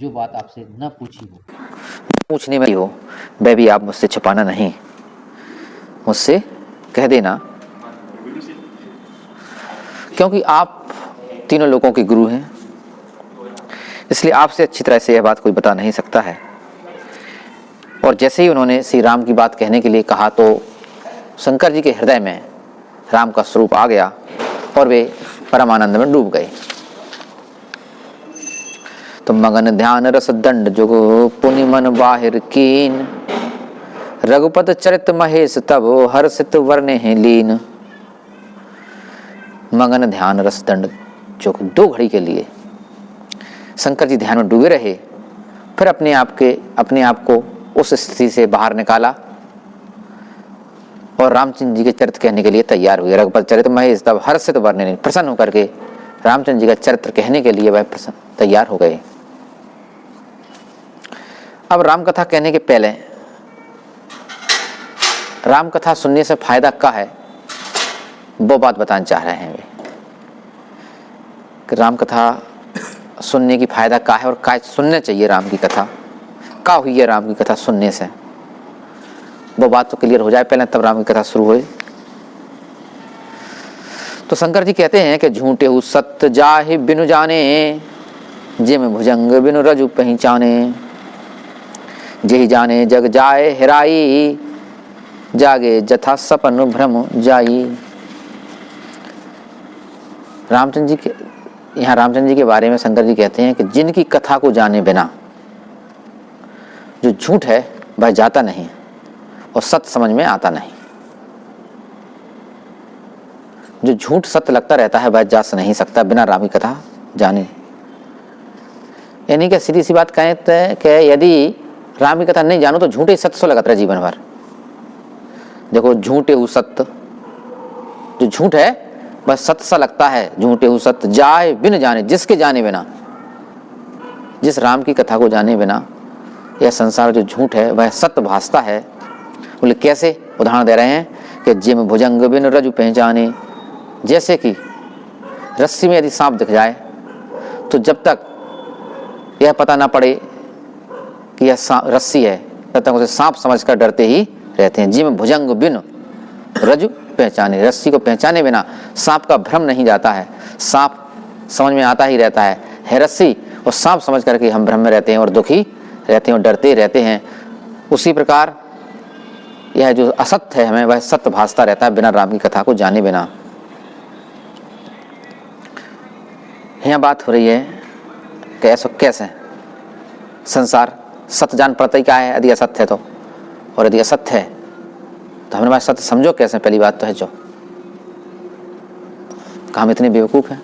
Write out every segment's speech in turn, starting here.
जो बात आपसे न पूछी हो, पूछने में हो वह भी आप मुझसे छुपाना नहीं, मुझसे कह देना, क्योंकि आप तीनों लोगों के गुरु हैं, इसलिए आपसे अच्छी तरह से यह बात कोई बता नहीं सकता है। और जैसे ही उन्होंने श्री राम की बात कहने के लिए कहा तो शंकर जी के हृदय में राम का स्वरूप आ गया और वे परमानंद में डूब गए। तो मगन ध्यान रस दंड जुगु पुनि मन बाहिर कीन, रघुपत चरित महेश तब हर्षित वर्णे हैं लीन। मगन ध्यान रस दंड जुग, 2 घड़ी के लिए शंकर जी ध्यान में डूबे रहे, फिर अपने आप को उस स्थिति से बाहर निकाला और रामचंद्र जी के चरित्र कहने के लिए तैयार हुए। रघुपत चरित महेश तब हर्षित वर्णे, प्रसन्न होकर के रामचंद्र जी का चरित्र कहने के लिए वह तैयार हो गए। अब राम कथा कहने के पहले राम कथा सुनने से फायदा क्या है वो बात बताना चाह रहे हैं वे, कि राम कथा सुनने की फायदा क्या है और क्या सुनने चाहिए। राम की कथा क्या हुई है, राम की कथा सुनने से वो बात तो क्लियर हो जाए पहले, तब राम की कथा शुरू हुई। तो शंकर जी कहते हैं कि झूठे हु सत्य जाहि बिनु जाने, जिम भुजंग बिनु रजु पहचाने, जेहि जाने जग जाए हेराई, जागे जथा सपन भ्रम जाई। यहाँ रामचंद्र जी के बारे में शंकर जी कहते हैं कि जिनकी कथा को जाने बिना जो झूठ है वह जाता नहीं और सत्य समझ में आता नहीं। जो झूठ सत्य लगता रहता है वह जा नहीं सकता बिना राम की कथा जाने। यानी कि सीधी सी बात कहें तो कि यदि राम की कथा नहीं जानो तो झूठे सत्य से लगता रहे जीवन भर। देखो, झूठे हु सत्य, जो झूठ है वह सत्य सा लगता है। झूठे हु सत्य जाए बिन जाने, जिसके जाने बिना, जिस राम की कथा को जाने बिना यह संसार जो झूठ है वह सत्य भासता है। बोले कैसे? उदाहरण दे रहे हैं कि जिम भुजंग बिन रजु पहचाने, जैसे कि रस्सी में यदि सांप दिख जाए तो जब तक यह पता ना पड़े कि यह रस्सी है तब तक उसे सांप समझकर डरते ही रहते हैं। जिम भुजंग बिन रजु पहचाने, रस्सी को पहचाने बिना सांप का भ्रम नहीं जाता है, सांप समझ में आता ही रहता है रस्सी, और सांप समझ करके हम भ्रम में रहते हैं और दुखी रहते हैं और डरते रहते हैं। उसी प्रकार यह जो असत्य है हमें वह सत्य भासता रहता है बिना राम की कथा को जाने बिना। यहाँ बात हो रही है कि ऐसा कैसे संसार सत्य जान पड़ता ही क्या है यदि असत्य है तो, और यदि असत्य है तो हमने बात सत्य समझो कैसे। पहली बात तो है जो हम इतने बेवकूफ़ हैं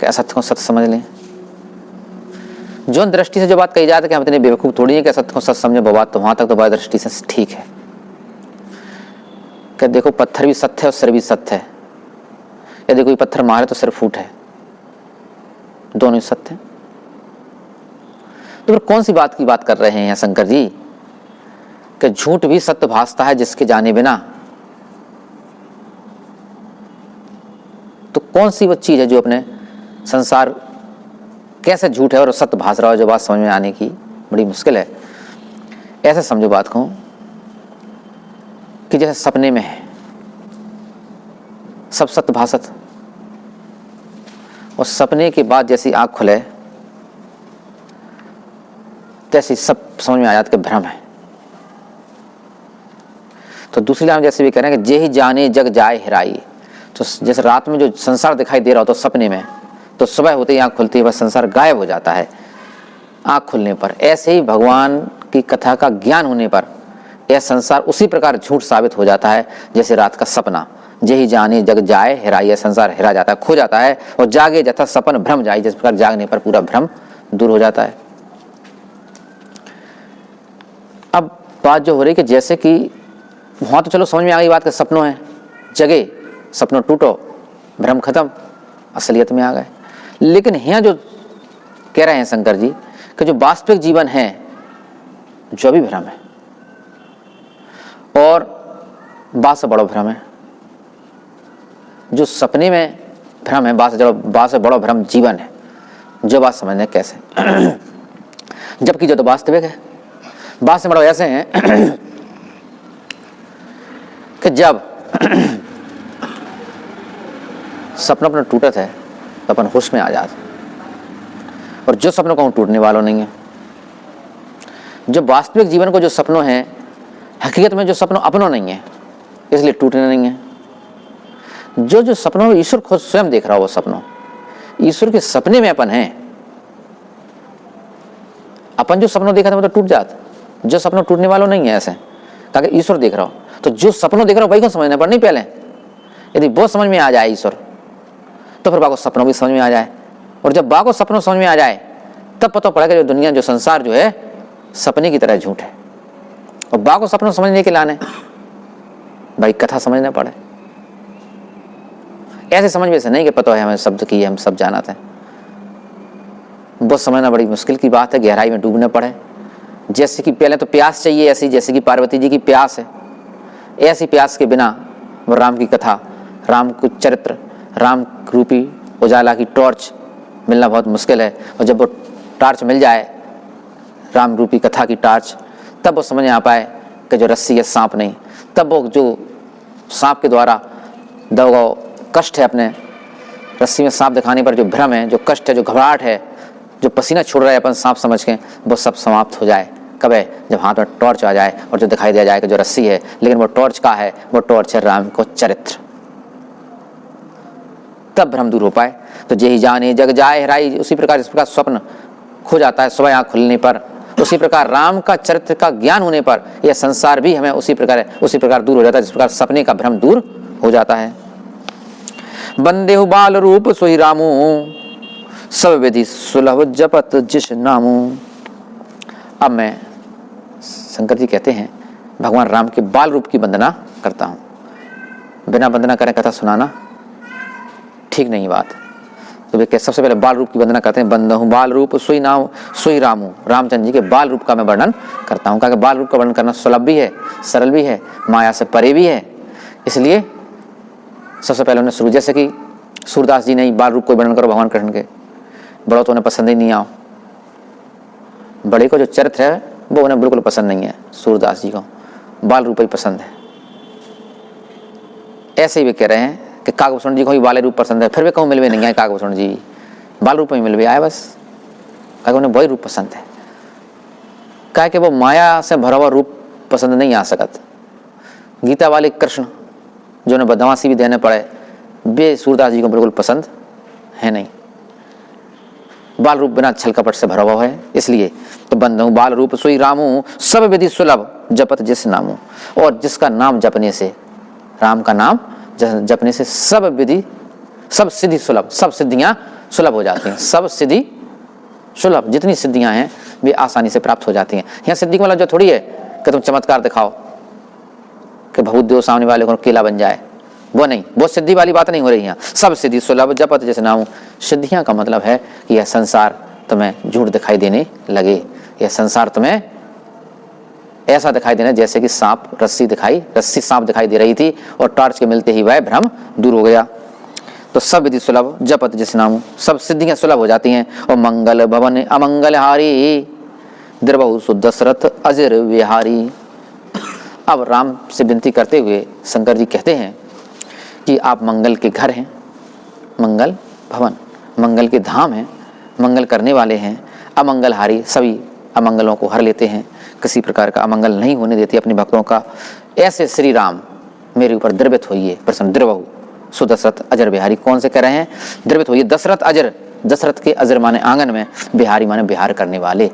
कि असत्य को सत्य समझ लें। जो दृष्टि से जो बात कही जाती है कि हम इतने बेवकूफ़ थोड़ी है कि असत्य को सत्य समझे, वो बात तो वहाँ तक तो बात दृष्टि से ठीक है कि देखो पत्थर भी सत्य है और सिर भी सत्य है। यदि कोई पत्थर मारे तो सिर फूट है, दोनों ही सत्य है। तो फिर कौन सी बात की बात कर रहे हैं शंकर जी कि झूठ भी सत्य भासता है जिसके जाने बिना। तो कौन सी वो चीज है जो अपने संसार कैसे झूठ है और सत्य भास रहा है, जो बात समझ में आने की बड़ी मुश्किल है। ऐसे समझो बात को कि जैसे सपने में है सब सत्य भासत, और सपने के बाद जैसी आंख खुले तैसी सब समझ में आ जाता कि भ्रम है। तो दूसरी लाइन जैसे भी कह रहे हैं कि जे ही जाने जग जाए हेराई, तो जैसे रात में जो संसार दिखाई दे रहा हो तो सपने में, तो सुबह होते ही आंख खुलती है वह संसार गायब हो जाता है आंख खुलने पर। ऐसे ही भगवान की कथा का ज्ञान होने पर यह संसार उसी प्रकार झूठ साबित हो जाता है जैसे रात का सपना। जे ही जाने जग जाए हेराई, यह संसार हेरा जाता है, खो जाता है, और जागे जथा सपन भ्रम जाए, जिस प्रकार जागने पर पूरा भ्रम दूर हो जाता है। अब बात जो हो रही कि जैसे कि वहाँ तो चलो समझ में आ गई बात कि सपनों है, जगे सपनों टूटो, भ्रम खत्म, असलियत में आ गए। लेकिन यहाँ जो कह रहे हैं शंकर जी कि जो वास्तविक जीवन है जो भी भ्रम है और बात से बड़ा भ्रम है, जो सपने में भ्रम है बात से बड़ा भ्रम जीवन है। जो बात समझने कैसे जबकि जो तो वास्तविक है। बात से मतलब ऐसे हैं कि जब सपना अपना टूटत है तो अपन होश में आ जाते, और जो सपनों को टूटने वालों नहीं है। जो वास्तविक जीवन को जो सपनों हैं, हकीकत में जो सपनों अपनों नहीं है, इसलिए टूटने नहीं है। जो जो सपनों में ईश्वर खुद स्वयं देख रहा हो, वो सपनों ईश्वर के सपने में अपन हैं। अपन जो सपनों देखा था वो तो टूट जाता, जो सपनों टूटने वालों नहीं है ऐसे, ताकि ईश्वर देख रहा हो। तो जो सपनों देख रहा हो वही को समझना पड़ नहीं पहले। यदि वो समझ में आ जाए ईश्वर, तो फिर बाको सपनों भी समझ में आ जाए, और जब बाको सपनों समझ में आ जाए तब पता पड़ेगा जो दुनिया, जो संसार जो है सपने की तरह झूठ है। और बाको सपनों समझने के लाने भाई कथा समझना पड़े। ऐसे समझ में से नहीं कि पता है हमें शब्द की, हम सब जानते हैं। वो समझना बड़ी मुश्किल की बात है, गहराई में डूबना पड़े। जैसे कि पहले तो प्यास चाहिए ऐसी, जैसे कि पार्वती जी की प्यास है, ऐसी प्यास के बिना वो राम की कथा, राम को चरित्र, राम रूपी उजाला की टॉर्च मिलना बहुत मुश्किल है। और जब वो टॉर्च मिल जाए, राम रूपी कथा की टॉर्च, तब वो समझ में आ पाए कि जो रस्सी है सांप नहीं। तब वो जो सांप के द्वारा दो कष्ट है, अपने रस्सी में सांप दिखाने पर जो भ्रम है, जो कष्ट है, जो घबराहट है, जो पसीना छोड़ रहा है अपन सांप समझ के, वो सब समाप्त हो जाए। कब है? जब हाथ में टॉर्च आ जाए और जो दिखाई दे जाए कि जो रस्सी है, लेकिन वो टॉर्च का है, वो टॉर्च है राम को चरित्र। तब भ्रम दूर हो पाए। तो जे ही जाने जग जाए हराई, उसी प्रकार जिस प्रकार स्वप्न खो जाता है सुबह आँख खुलने पर, उसी प्रकार राम का चरित्र का ज्ञान होने पर यह संसार भी हमें उसी प्रकार दूर हो जाता है, जिस प्रकार सपने का भ्रम दूर हो जाता है। बंदेहु बाल रूप सोई रामू, सब विधि सुलभ जपत जिस नामू। अब मैं, शंकर जी कहते हैं, भगवान राम के बाल रूप की वंदना करता हूँ। बिना वंदना करें कथा सुनाना ठीक नहीं बात। तो वे सबसे पहले बाल रूप की वंदना करते हैं। बंदहु बाल रूप सोई नाम सोई रामू, रामचंद्र जी के बाल रूप का मैं वर्णन करता हूँ। क्योंकि बाल रूप का वर्णन करना सुलभ भी है, सरल भी है, माया से परे भी है। इसलिए सबसे पहले उन्हें शुरू, जैसे कि सूरदास जी ने बाल रूप को वर्णन करो भगवान कृष्ण के, बड़ों तो उन्हें पसंद ही नहीं आओ। बड़े को जो चरित्र है वो उन्हें बिल्कुल पसंद नहीं है। सूरदास जी को बाल रूप ही पसंद है। ऐसे ही वे कह रहे हैं कि काकभूषण जी को भी बाल रूप पसंद है, फिर वे कहूँ मिलवे नहीं आए काकभूषण जी, बाल रूप में मिलवे आए बस, क्योंकि उन्हें वही रूप पसंद है। कहा कि वो माया से भरा हुआ रूप पसंद नहीं आ सकत। गीता वाले कृष्ण जो उन्हें बदमाशी भी देने पड़े, वे सूरदास जी को बिल्कुल पसंद है नहीं। बाल रूप बिना छल कपट से भरा हुआ है। इसलिए तो बंदहु बाल रूप सोई रामू, सब विधि सुलभ जपत जिस नामू। और जिसका नाम जपने से, राम का नाम जपने से सब विधि, सब सिद्धि सुलभ, सब सिद्धियां सुलभ हो जाती हैं। सब सिद्धि सुलभ, जितनी सिद्धियां हैं वे आसानी से प्राप्त हो जाती हैं। यहाँ सिद्धि का मतलब जो थोड़ी है कि तुम चमत्कार दिखाओ कि बहुत देव सामने वाले को केला बन जाए, वो नहीं, वो सिद्धि वाली बात नहीं हो रही है। सब सिद्धि सुलभ जपत जैसे नाम। सिद्धियां का मतलब है कि यह संसार तुम्हें झूठ दिखाई देने लगे, यह संसार तुम्हें ऐसा दिखाई देना जैसे कि रस्सी सांप दिखाई दे रही थी, और टॉर्च के मिलते ही वह भ्रम दूर हो गया। तो सब विधि सुलभ जपत जिस नाम, सब सिद्धियां सुलभ हो जाती हैं। और मंगल भवन अमंगल हारी, द्रवहु सुदशरथ अजर विहारी। अब राम से विनती करते हुए शंकर जी कहते हैं कि आप मंगल के घर हैं, मंगल भवन, मंगल के धाम हैं, मंगल करने वाले हैं, अमंगलहारी, सभी अमंगलों को हर लेते हैं, किसी प्रकार का अमंगल नहीं होने देते अपने भक्तों का। ऐसे श्री राम मेरे ऊपर द्रवित होइए प्रसन्न। द्रवहु सुदशरथ अजर बिहारी, कौन से कह रहे हैं? द्रवित होइए। दशरथ अजर, दशरथ के अजर माने आंगन में, बिहारी माने बिहार करने वाले,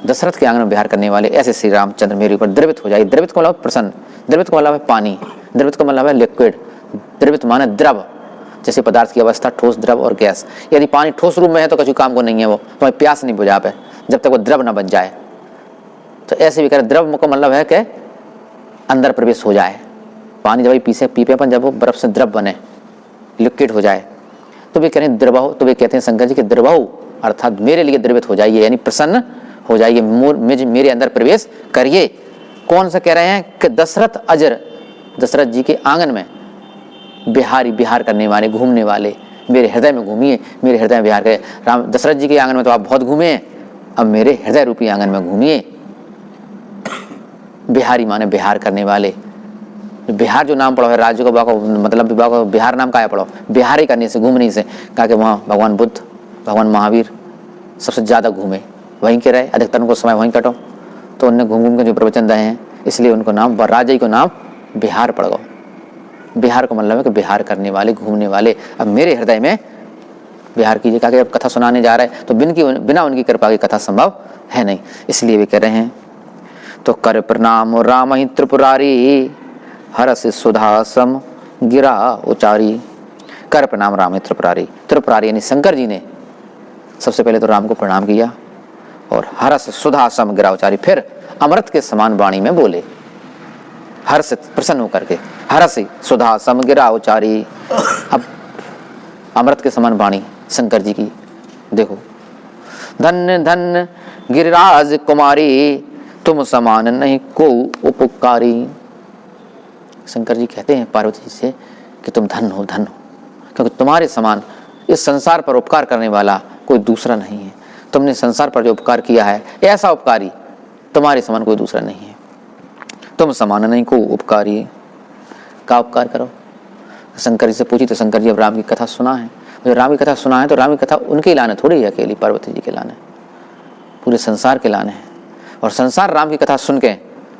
दशरथ के आंगन में बिहार करने वाले ऐसे श्री रामचंद्र मेरे ऊपर द्रवित हो जाए। द्रवित को मतलब प्रसन्न, द्रवित को मतलब है पानी, द्रवित को मतलब है लिक्विड, द्रवित माने द्रव, जैसे पदार्थ की अवस्था ठोस, द्रव और गैस। यदि पानी ठोस रूप में है तो कछु काम को नहीं है, वो तुम्हें प्यास नहीं बुझा पाए जब तक वो द्रव न बन जाए। तो ऐसे भी कह रहे, द्रव को मतलब है कि अंदर प्रवेश हो जाए। पानी जब पीपे पर जब वो बर्फ से द्रव बने, लिक्विड हो जाए, तो वे कह रहे हैं द्रवहु। तो वे कहते हैं शंकर जी कि द्रवहु अर्थात मेरे लिए द्रवित हो जाइए, यानी प्रसन्न हो जाइए, मेरे अंदर प्रवेश करिए। कौन सा कह रहे हैं? कि दशरथ अजर, दशरथ जी के आंगन में बिहारी, बिहार करने वाले, घूमने वाले, मेरे हृदय में घूमिए, मेरे हृदय में बिहार करें। राम दशरथ जी के आंगन में तो आप बहुत घूमे हैं, अब मेरे हृदय रूपी आंगन में घूमिए। बिहारी माने बिहार करने वाले। बिहार जो नाम पढ़ो है राज्य को बाको, मतलब विवाह को बिहार नाम का पढ़ो, बिहार ही करने से, घूमने से, कहा कि वहाँ भगवान बुद्ध, भगवान महावीर सबसे ज़्यादा घूमे, वहीं के रहे, अधिकतर उनको समय वहीं कटो, तो उनने घूम घूम के जो प्रवचन दिए हैं, इसलिए उनको नाम, राजा को नाम बिहार पड़ गो। बिहार को मतलब है कि बिहार करने वाले, घूमने वाले। अब मेरे हृदय में बिहार कीजिए, कहा कि अब कथा सुनाने जा रहे हैं तो बिना उनकी कृपा की कथा संभव है नहीं, इसलिए वे कह रहे हैं। तो कर प्रणाम राम ही त्रिपुरारी, हरस सुधा सम गिरा उचारी। कर प्रणाम राम ही त्रिपुरारी, त्रिपुरारी यानी शंकर जी ने सबसे पहले तो राम को प्रणाम किया और हरस सुधा सम गिरा उचारी, फिर अमृत के समान वाणी में बोले, हर्ष प्रसन्न होकर के, हरस सुधा सम गिरा उचारी। अब अमृत के समान वाणी शंकर जी की देखो, धन्य धन्य गिरिराज कुमारी, तुम समान नहीं को उपकारी। शंकर जी कहते हैं पार्वती जी से कि तुम धन्य हो, धन्य हो, क्योंकि तुम्हारे समान इस संसार पर उपकार करने वाला कोई दूसरा नहीं है। तुमने संसार पर जो उपकार किया है, ऐसा उपकारी तुम्हारे समान कोई दूसरा नहीं है। तुम समान नहीं को उपकारी, का उपकार करो। शंकर जी से पूछी तो शंकर जी अब राम की कथा सुना है, जो राम की कथा सुना है तो राम की कथा उनके लाने थोड़ी है, अकेली पार्वती जी के लाने, पूरे संसार के लाने हैं। और संसार राम की कथा सुन के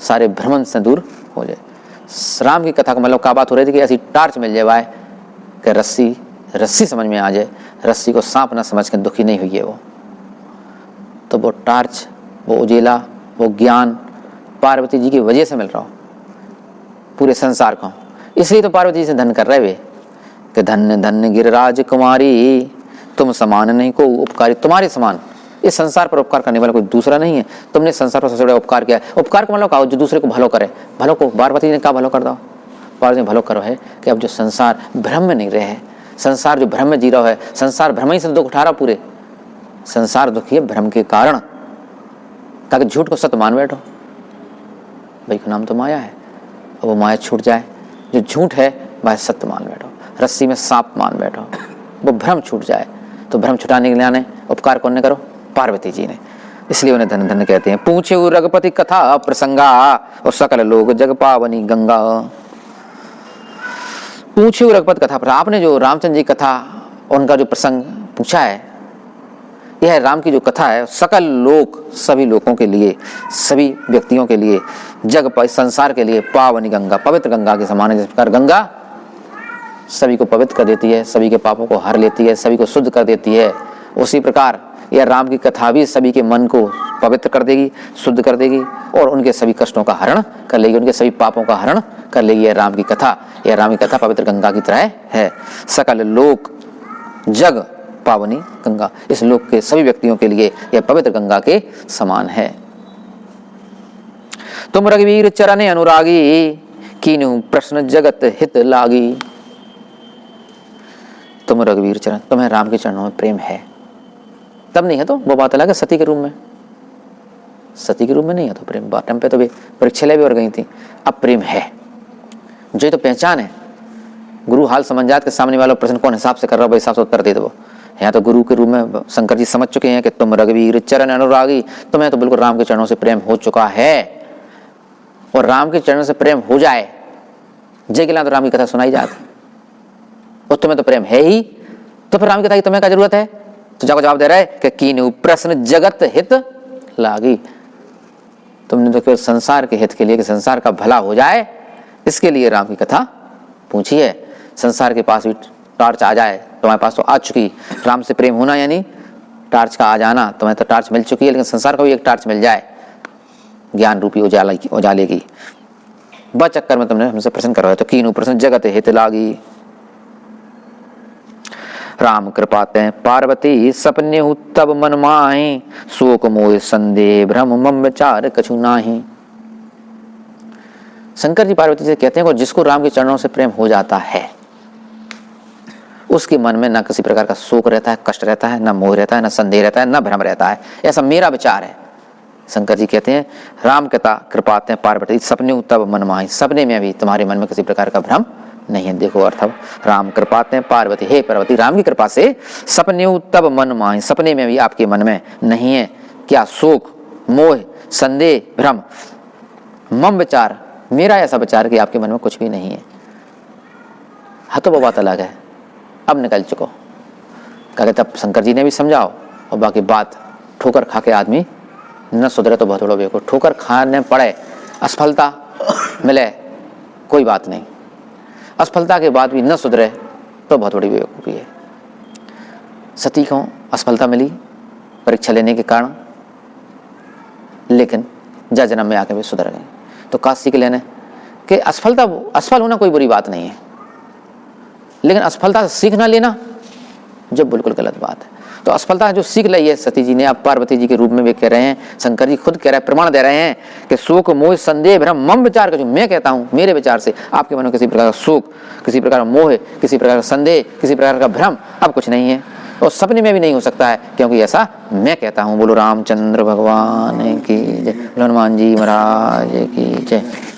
सारे भ्रमण से दूर हो जाए। राम की कथा का मतलब क्या बात हो रही थी कि ऐसी टार्च मिल जाए कि रस्सी समझ में आ जाए, रस्सी को सांप ना समझ के दुखी नहीं हुई है वो। तो वो टार्च, वो उजेला, वो ज्ञान पार्वती जी की वजह से मिल रहा हो पूरे संसार को। इसलिए तो पार्वती जी से धन कर रहे वे कि धन्य धन्य गिरिराज कुमारी, तुम समान नहीं को उपकारी। तुम्हारे समान इस संसार पर उपकार करने वाला कोई दूसरा नहीं है। तुमने संसार पर सबसे बड़ा उपकार किया है। उपकार का मतलब कहा जो दूसरे को भलो करे, भलो को पार्वती जी ने कहा भलो कर दो, पार्वती ने भलो करो है कि अब जो संसार भ्रम में नहीं रहे, संसार जो भ्रम में जी रहा है, संसार भ्रम ही से दुख उठा रहा, पूरे संसार दुखी है भ्रम के कारण, ताकि झूठ को सत्य मान बैठो। भाई का नाम तो माया है, अब वो माया छूट जाए, जो झूठ है वह सत्य मान बैठो, रस्सी में सांप मान बैठो, वो भ्रम छूट जाए। तो भ्रम छुटाने के लिए आने उपकार कौन ने करो? पार्वती जी ने। इसलिए उन्हें धन धन कहते हैं। पूछे रघुपति कथा प्रसंगा, और सकल लोग जग पावनी गंगा। पूछे रघुपति कथा, पर आपने जो रामचंद्र जी कथा उनका जो प्रसंग पूछा है, यह राम की जो कथा है सकल लोग, सभी लोगों के लिए, सभी व्यक्तियों के लिए, जग संसार के लिए पावनी गंगा, पवित्र गंगा के समान है। जिस प्रकार गंगा सभी को पवित्र कर देती है, सभी के पापों को हर लेती है, सभी को शुद्ध कर देती है, उसी प्रकार यह राम की कथा भी सभी के मन को पवित्र कर देगी, शुद्ध कर देगी और उनके सभी कष्टों का हरण कर लेगी, उनके सभी पापों का हरण कर लेगी। यह राम की कथा, यह राम की कथा पवित्र गंगा की तरह है। सकल लोक जग पावनी गंगा, इस लोक के सभी व्यक्तियों के लिए यह पवित्र गंगा के समान है। तुम रघुवीर चरण अनुरागी, कीन्हु प्रश्न जगत हित लागी। तुम रघुवीर चरण, तुम्हें राम के चरणों में प्रेम है, तब नहीं है तो वो बात अलग है। सती के रूप में, सती के रूप में नहीं है तो प्रेम, टाइम पे तो भी परीक्षा ले भी और गई थी, अब प्रेम है, जो तो पहचान है। गुरु हाल समझ जात के सामने वाला प्रश्न कौन हिसाब से कर रहा हो, हिसाब से उत्तर दे दो। यहाँ तो गुरु के रूप में शंकर जी समझ चुके हैं कि तुम रघुवीर चरण अनुरागी, तुम्हें तो बिल्कुल राम के चरणों से प्रेम हो चुका है। और राम के चरणों से प्रेम हो जाए, जय गिला तो राम की कथा सुनाई जाती, और तुम्हें तो प्रेम है ही, तो फिर राम की कथा की तुम्हें क्या जरूरत है? तो जाको जवाब दे रहा है कि कीन्हु प्रश्न जगत हित लागी। तुमने तो केवल संसार के हित के लिए, कि संसार का भला हो जाए, इसके लिए राम की कथा पूछी है। संसार के पास भी टार्च आ जाए, तुम्हारे पास तो आ चुकी, राम से प्रेम होना यानी टार्च का आ जाना। तुम्हें तो टार्च मिल चुकी है, लेकिन संसार को भी एक टार्च मिल जाए, ज्ञान रूपी उजाले की, बस चक्कर में तुमने हमसे प्रश्न करवाया। तो कीन्हु प्रश्न जगत हित लागी। राम कृपाते पार्वती, सपने तब मन माहि, शोक मोह संदेह भ्रम मम विचार कछु नाही। शंकर जी पार्वती से कहते हैं कि जिसको राम के चरणों से प्रेम हो जाता है, उसके मन में न किसी प्रकार का शोक रहता है, कष्ट रहता है, न मोह रहता है, न संदेह रहता है, न भ्रम रहता है। ऐसा मेरा विचार है। शंकर जी कहते हैं राम कृपाते पार्वती, सपने तब मन माहि, सपने में भी तुम्हारे मन में किसी प्रकार का भ्रम नहीं है। देखो अर्थ, राम कृपाते पार्वती, हे पार्वती, राम की कृपा से सपने तब मन माहि, सपने में भी आपके मन में नहीं है क्या शोक, मोह, संदेह, भ्रम, मम विचार, मेरा ऐसा विचार कि आपके मन में कुछ भी नहीं है। हाँ तो वो बात अलग है, अब निकल चुको। कहते तब शंकर जी ने भी समझाओ, और बाकी बात ठोकर खा के आदमी न सुधरे तो बहुत बड़ा बेवकूफ। ठोकर खाने पड़े, असफलता मिले, कोई बात नहीं, असफलता के बाद भी न सुधरे तो बहुत बड़ी बेवकूफ़ी है। सती को असफलता मिली परीक्षा लेने के कारण, लेकिन जा जन्म में आके भी सुधर गए। तो का सीख लेने कि असफल होना कोई बुरी बात नहीं है, लेकिन असफलता से सीख ना लेना जो बिल्कुल गलत बात है। तो असफलता जो सीख ली है सती जी ने, अब पार्वती जी के रूप में भी कह रहे हैं, शंकर जी खुद कह रहे हैं, प्रमाण दे रहे हैं कि शोक, मोह, संदेह, भ्रम, मम विचार का जो मैं कहता हूं, मेरे विचार से आपके मन में किसी प्रकार का शोक, किसी प्रकार का मोह, किसी प्रकार का संदेह, किसी प्रकार का भ्रम अब कुछ नहीं है, और सपने में भी नहीं हो सकता है, क्योंकि ऐसा मैं कहता हूं। बोलो रामचंद्र भगवान की जय, हनुमान जी महाराज की जय।